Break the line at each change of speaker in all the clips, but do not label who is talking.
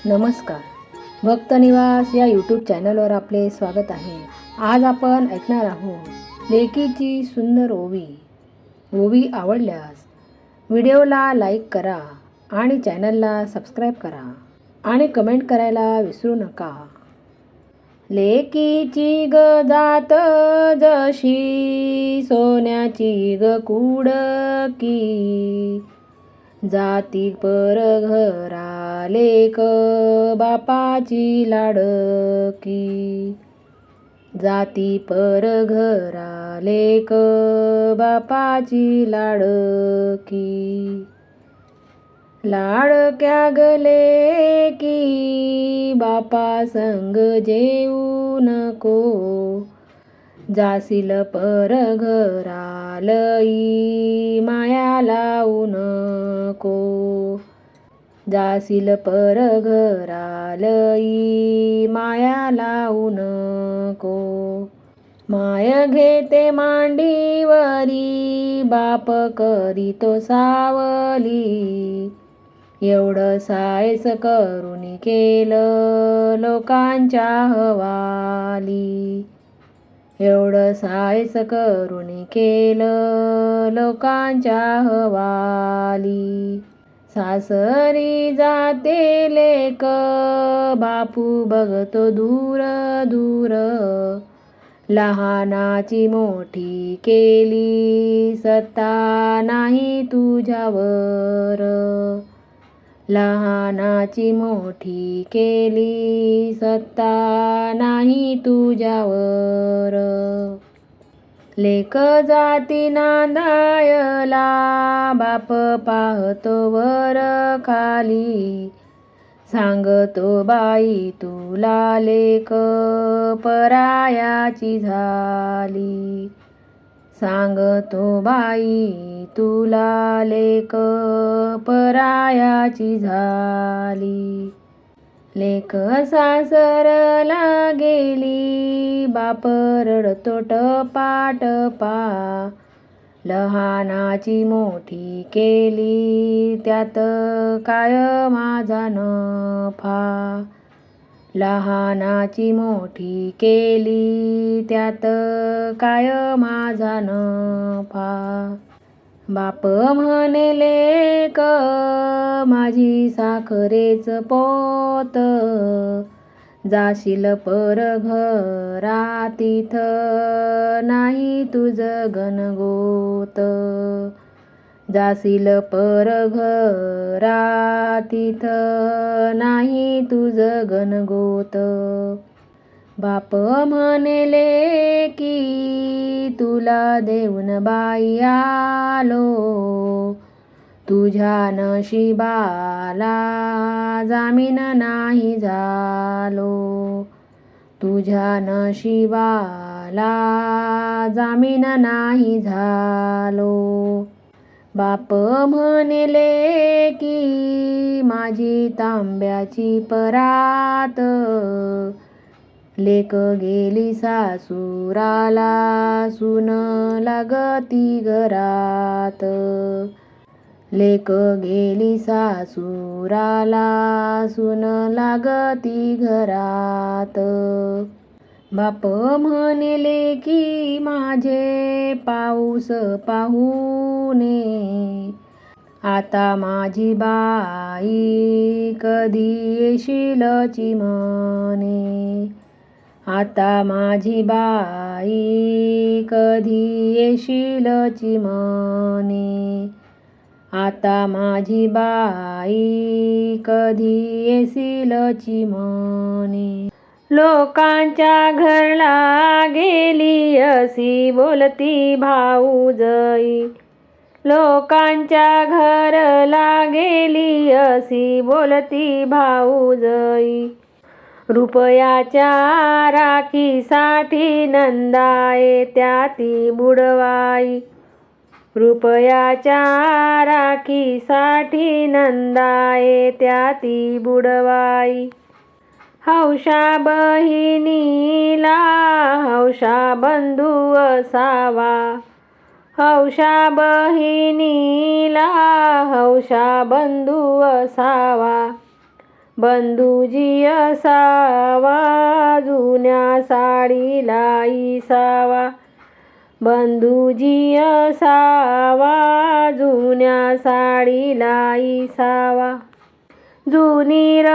नमस्कार. भक्तनिवास या यूट्यूब चॅनलवर आपले स्वागत आहे. आज आपण ऐकणार आहोत लेकीची सुंदर ओवी. ओवी आवडल्यास व्हिडिओला लाईक करा आणि चॅनलला सबस्क्राईब करा आणि कमेंट करायला विसरू नका. लेकीची ग जात जशी सोन्याची ग कुडकी, जाती परघरा लेक बापाची लाडकी. जाती परघरा लेक बापाची लाडकी. लाडक्या गले की बापा संग जेऊ नको, जाशील परघरा लई माया लावू नको. जाशील परघरा लई माया लावू नको. माय घेते मांडीवरी बाप करीतो सावली, एवढं सायस करून केलं लोकांच्या हवाली. एवढं सायस करून केलं लोकांच्या हवाली. सासरी जाते लेक बापू बघतो दूर दूर, लहानाची मोठी केली सत्ता नाही तुझ्यावर. लहानाची मोठी केली सत्ता नाही तुझ्यावर. लेक जाती नांदायला बाप पाहतो वर खाली, सांगतो बाई तुला लेक परायाची झाली. सांगतो बाई तुला लेक परायाची झाली. लेक सासरला गेली बाप रडतो टपा टपा, लहानाची मोठी केली त्यात काय माझा नफा. लहानाची मोठी केली त्यात काय माझा नफा. बाप म्हणे लेक माझी साखरेच पोत, जाशील परघरा तिथ नाही तुझ गणगोत. जाशील परघरा तिथ नाही तुझ गणगोत. बाप म्हणे लेकी तुला देऊन बाई आलो, तुझ्या नशिबाला जामीन नाही झालो. तुझ्या नशिबाला जामीन नाही झालो. बाप म्हणे लेकी माझी तांब्याची परात, लेक गेली सासुराला सून लागती घरात. लेक गेली सासुराला सून लागती घरात. बाप म्हणे लेकी माझे पाऊस पाहुने, आता माझी बाई कधी येशील चिमणे. आता माझी बाई कधी येशील चिमणे. आता माझी बाई कधी येशील चिमणे. लोकांच्या घरला गेली अशी बोलती भाऊजई, लोकांच्या घरला गेली अशी बोलती भाऊजई. रुपयाच्या राखीसाठी नंदाये त्याती बुडवाई. रुपयाच्या राखीसाठी नंदाये त्याती बुडवाई. हौशा बहिणीला हौशा बंधू असावा, हौशा बहिणीला हौशा बंधू असावा. बंधूजी असावा जुन्या साडीला इसावा, बंधूजी असावा जुन्या साडीला इसावा. जुनी र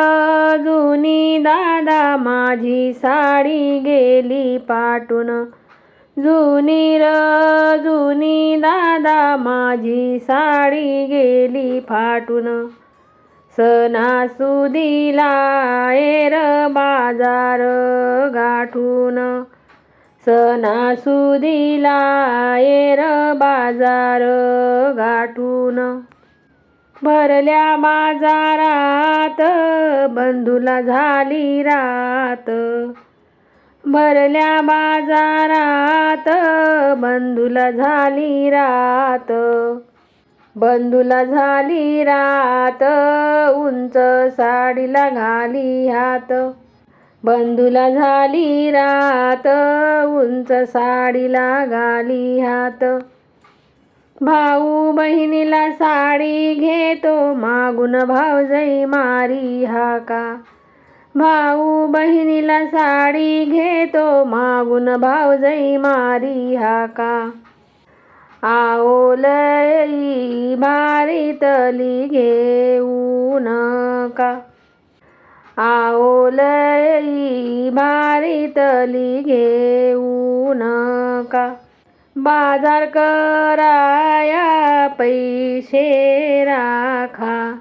जुनी दादा माझी साडी गेली पाटून, जुनी र जुनी दादा माझी साडी गेली फाटून. सणासुदीला येर बाजार गाठून, सणासुदीला येर बाजार गाठून. भरल्या बाजारात बंधूला झाली रात, भरल्या बाजारात बंधूला झाली रात, बंधूला झाली रात उंच साडीला घाली हात, बंधूला झाली रात उंच साडीला घाली हात. भाऊ बहिणीला साडी घेतो मागून भावजई मारी हाका, भाऊ बहिणीला साडी घेतो मागून भावजई मारी हाका. आवलई भारीतली घेऊ नका, आवलई भारीतली घेऊ नका. बाजार कराया पैसे राखा,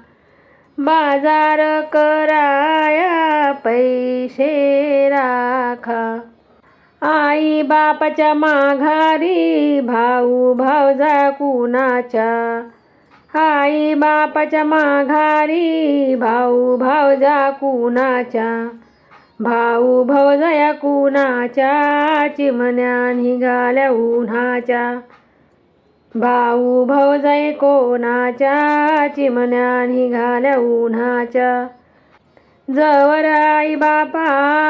बाजार कराया पैसे राखा. आई बापाच्या माघारी भाऊ भावजा कुणाच्या, आई बापाच्या माघारी भाऊ भावजा कुणाच्या. भाऊ भावजया कुणाच्या चिमण्या निघाल्या उन्हाच्या, भाऊ भावजय कोणाच्या चिमण्या निघाल्या उन्हाच्या. जवर आई बापा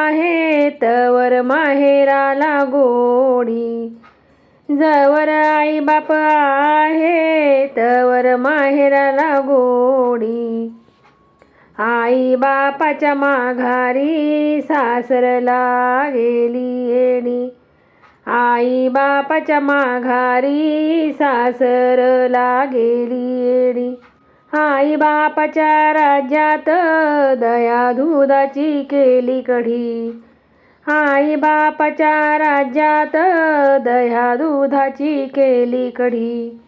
आहे तवर माहेराला गोडी, जवर आई बाप आहे तवर माहेराला गोडी. आई बापाच्या माघारी सासरला गेली येडी, आई बापाच्या माघारी सासरला गेली येडी. आई बापाच्या राज्यात दया दुधाची केली कढी, आई बापाच्या राज्यात दया दुधाची केली कढी.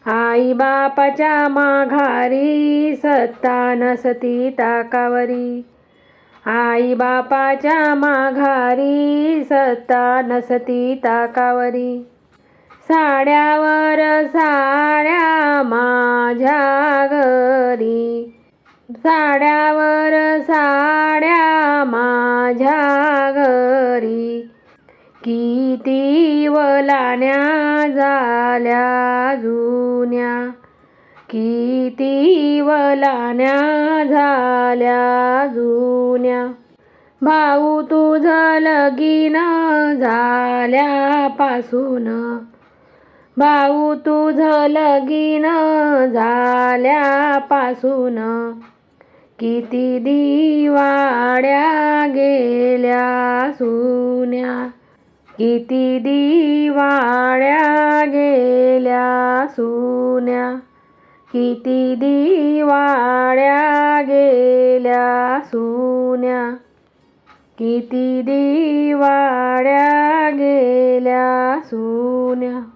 आई बापाच्या माघारी सत्ता नसती ताकावरी, आई बापाच्या माघारी सत्ता नसती ताकावरी. साड्यावर साड्या माझ्या घरी, साड्यावर साड्या माझ्या घरी. किती वलाण्या झाल्या जुन्या, किती वलाण्या झाल्या जुन्या. भाऊ तुझं लगीन झाल्यापासून, भाऊ तुझं लगीन झाल्यापासून. किती दिवाळ्या गेल्या सुन्या, किती दिवाळ्या गेल्या सुन्या, किती दिवाळ्या गेल्या सुन्या, किती दिवाळ्या गेल्या सुन्या.